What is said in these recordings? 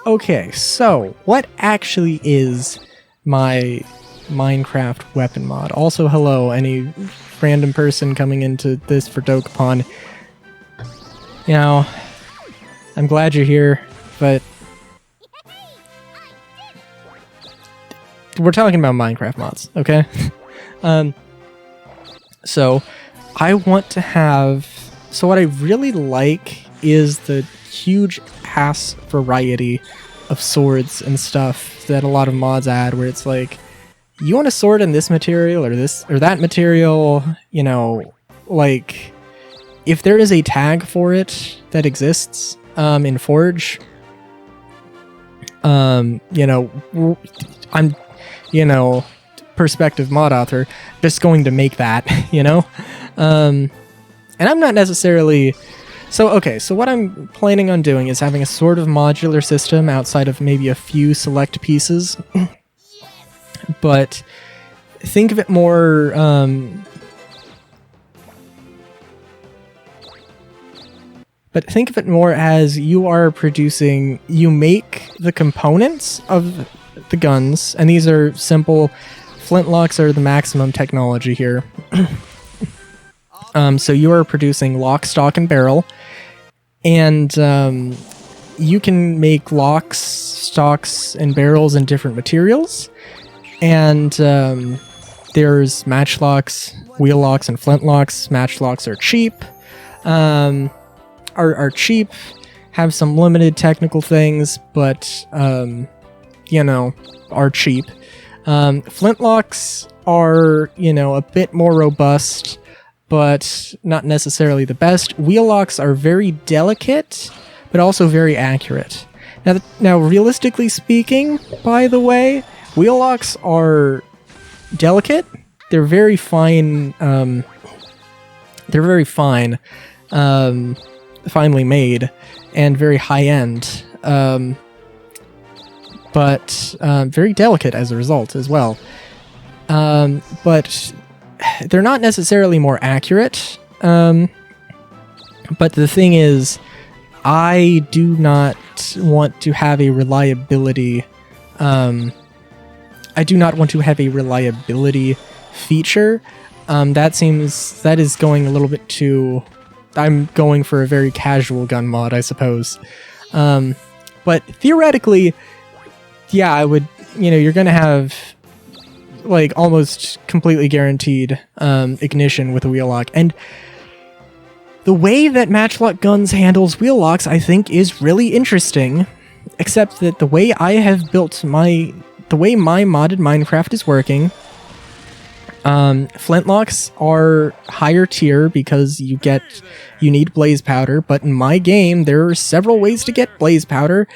Okay, so what actually is my Minecraft weapon mod? Also, hello, any random person coming into this for Dokapon. You know, I'm glad you're here, but we're talking about Minecraft mods, okay? So I want to have... So what I really like is the huge ass variety of swords and stuff that a lot of mods add, where it's like, you want a sword in this material or this or that material, you know, like if there is a tag for it that exists in Forge, you know, I'm, you know, perspective mod author, just going to make that, you know? And I'm not necessarily... So, okay, so what I'm planning on doing is having a sort of modular system outside of maybe a few select pieces. But think of it more... But think of it more as you are producing... You make the components of the guns, and these are simple... Flintlocks are the maximum technology here. So you are producing lock, stock, and barrel, and you can make locks, stocks, and barrels in different materials. And there's matchlocks, wheel locks, and flintlocks. Matchlocks are cheap. Are cheap, have some limited technical things, but you know, are cheap. Flintlocks are, you know, a bit more robust, but not necessarily the best. Wheel locks are very delicate, but also very accurate. Now, realistically speaking, by the way, wheel locks are delicate. They're very fine. Finely made, and very high end. But very delicate as a result as well. But they're not necessarily more accurate. But the thing is, I do not want to have a reliability... I do not want to have a reliability feature. That is going a little bit too... I'm going for a very casual gun mod, I suppose. But theoretically... Yeah, I would, you know, you're going to have, like, almost completely guaranteed ignition with a wheel lock. And the way that Matchlock Guns handles wheel locks, I think, is really interesting. Except that the way I have built the way my modded Minecraft is working, flintlocks are higher tier because you need blaze powder. But in my game, there are several ways to get blaze powder.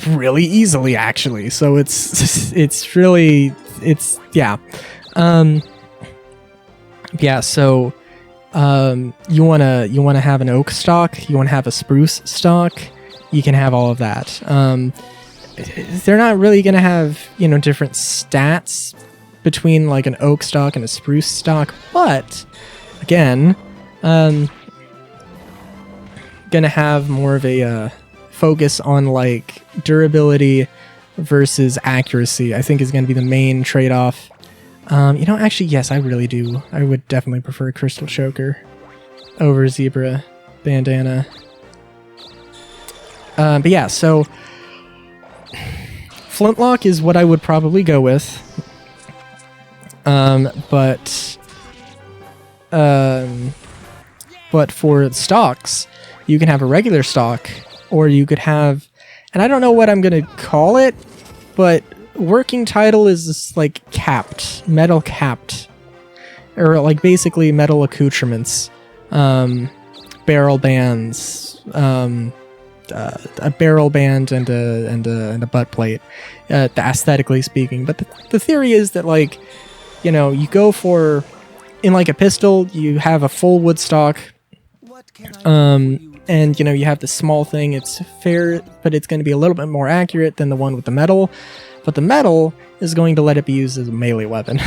Really easily, actually. So it's really yeah. So you wanna have an oak stock, you wanna have a spruce stock, you can have all of that. They're not really gonna have, you know, different stats between like an oak stock and a spruce stock, but again, gonna have more of a focus on like durability versus accuracy. I think is going to be the main trade-off. You know, actually, yes, I really do. I would definitely prefer Crystal Choker over Zebra Bandana. But yeah, so Flintlock is what I would probably go with. But for stocks, you can have a regular stock, or you could have, and I don't know what I'm going to call it, but working title is this, like, capped, metal capped, or like basically metal accoutrements, barrel bands, a barrel band and a butt plate, aesthetically speaking. But the theory is that, like, you know, you go for, in like a pistol, you have a full wood stock, and, you know, you have the small thing. It's fair, but it's going to be a little bit more accurate than the one with the metal. But the metal is going to let it be used as a melee weapon.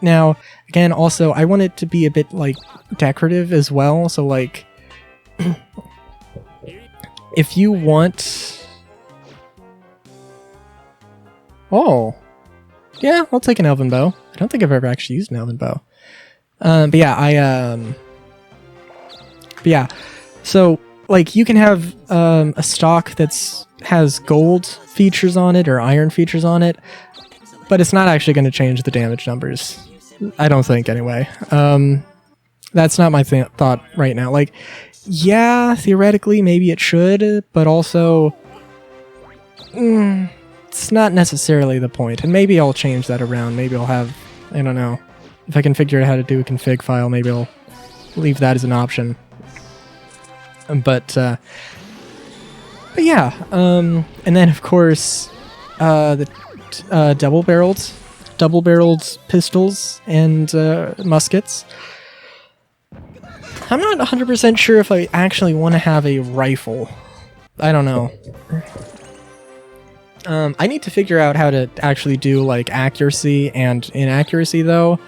Now, again, also, I want it to be a bit, like, decorative as well. So, like, if you want... Oh. Yeah, I'll take an elven bow. I don't think I've ever actually used an elven bow. But yeah, so, like, you can have a stock has gold features on it or iron features on it, but it's not actually going to change the damage numbers. I don't think, anyway. That's not my thought right now. Like, yeah, theoretically, maybe it should, but also, it's not necessarily the point. And maybe I'll change that around. Maybe I'll have, I don't know. If I can figure out how to do a config file, maybe I'll leave that as an option. But yeah, and then of course, the double-barreled pistols and muskets. I'm not 100% sure if I actually want to have a rifle. I don't know. I need to figure out how to actually do, like, accuracy and inaccuracy, though.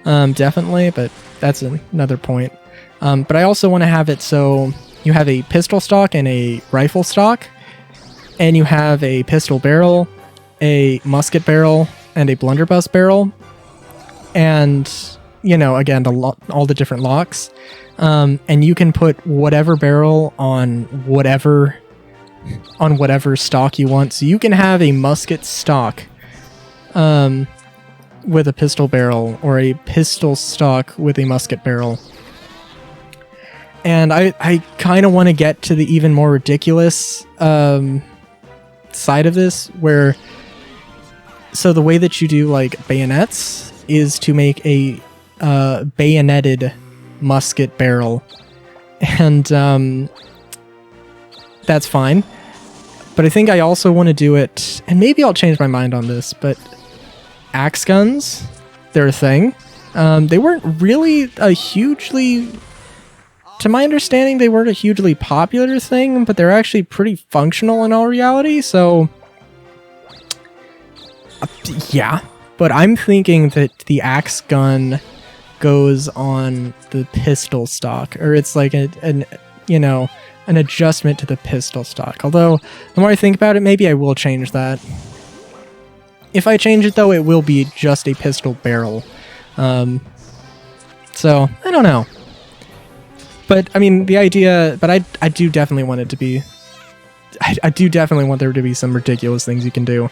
Definitely, but that's another point. But I also want to have it so you have a pistol stock and a rifle stock, and you have a pistol barrel, a musket barrel, and a blunderbuss barrel, and, you know, again, all the different locks. And you can put whatever barrel on whatever stock you want. So you can have a musket stock with a pistol barrel, or a pistol stock with a musket barrel. And I kind of want to get to the even more ridiculous side of this, where, so the way that you do, like, bayonets is to make a bayoneted musket barrel. And that's fine. But I think I also want to do it, and maybe I'll change my mind on this, but axe guns, they're a thing. They weren't really a hugely... To my understanding, they weren't a hugely popular thing, but they're actually pretty functional in all reality, so... yeah. But I'm thinking that the axe gun goes on the pistol stock, or it's like an adjustment to the pistol stock. Although, the more I think about it, maybe I will change that. If I change it, though, it will be just a pistol barrel. So, I don't know. But, I mean, the idea... But I do definitely want it to be... I do definitely want there to be some ridiculous things you can do.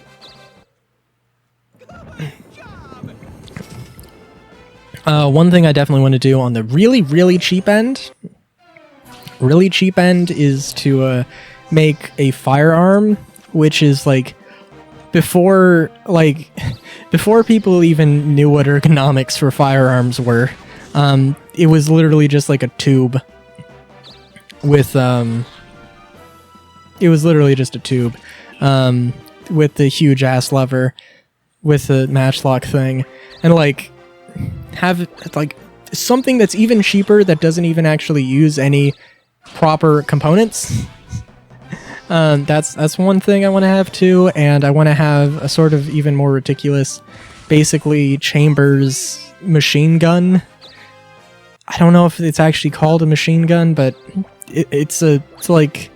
One thing I definitely want to do on the really, really cheap end... Really cheap end is to make a firearm, which is, like... Before people even knew what ergonomics for firearms were... it was literally just like a tube with, it was literally just a tube, with the huge ass lever with the matchlock thing, and like, have like something that's even cheaper that doesn't even actually use any proper components. That's one thing I want to have too, and I want to have a sort of even more ridiculous, basically Chambers machine gun. I don't know if it's actually called a machine gun, but it's like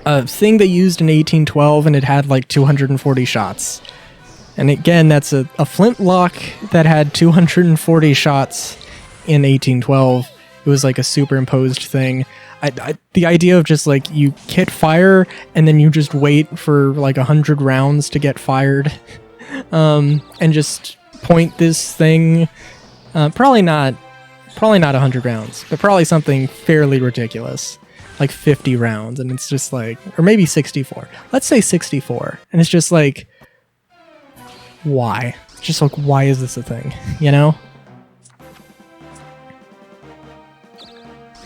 a thing they used in 1812, and it had like 240 shots. And again, that's a flintlock that had 240 shots in 1812. It was like a superimposed thing. The idea of just like you hit fire and then you just wait for like 100 rounds to get fired, and just point this thing. Probably not 100 rounds, but probably something fairly ridiculous, like 50 rounds, and it's just like, or maybe 64. Let's say 64, and it's just like, why? Just like, why is this a thing? You know?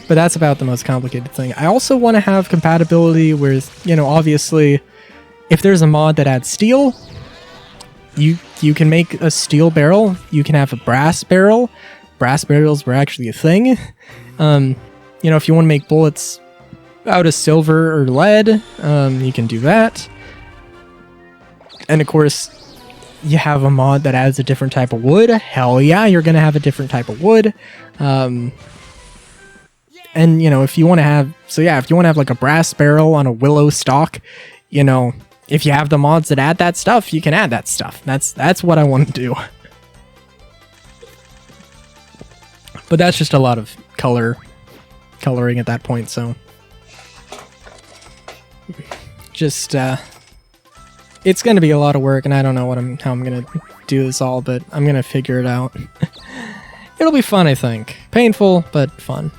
But that's about the most complicated thing. I also want to have compatibility with, you know, obviously, if there's a mod that adds steel, you can make a steel barrel. You can have a brass barrel. Brass barrels were actually a thing. You know, if you want to make bullets out of silver or lead, you can do that. And of course, you have a mod that adds a different type of wood, hell yeah, you're gonna have a different type of wood. And you know, if you want to have, so yeah, if you want to have like a brass barrel on a willow stalk, you know, if you have the mods that add that stuff, you can add that stuff. That's what I want to do. But that's just a lot of coloring at that point, so just it's gonna be a lot of work, and I don't know how I'm gonna do this all, but I'm gonna figure it out. It'll be fun, I think. Painful, but fun.